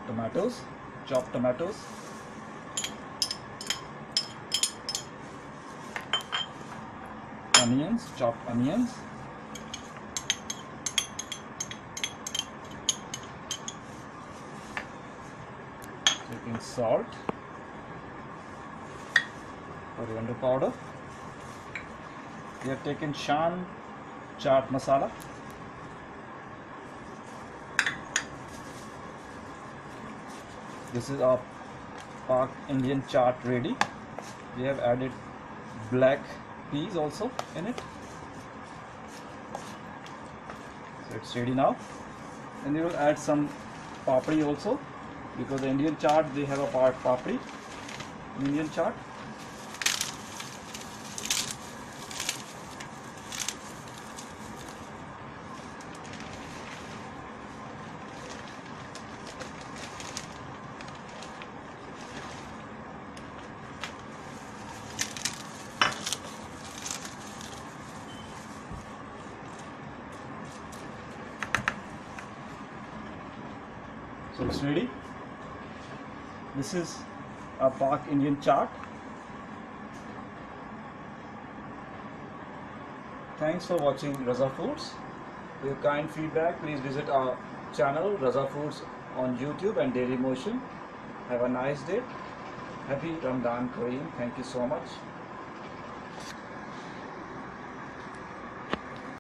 tomatoes, chopped tomatoes, onions, chopped onions, taking salt, coriander powder. We have taken Shan chaat masala, this is our Pak Indian chaat ready. We have added black peas also in it, so it's ready now. And we will add some papri also, because the Indian chaat, they have a part papri in Indian chaat. So it's ready. This is a Pak Indian chaat. Thanks for watching Raza Foods. For your kind feedback, please visit our channel Raza Foods on YouTube and Dailymotion. Have a nice day. Happy Ramadan Kareem. Thank you so much.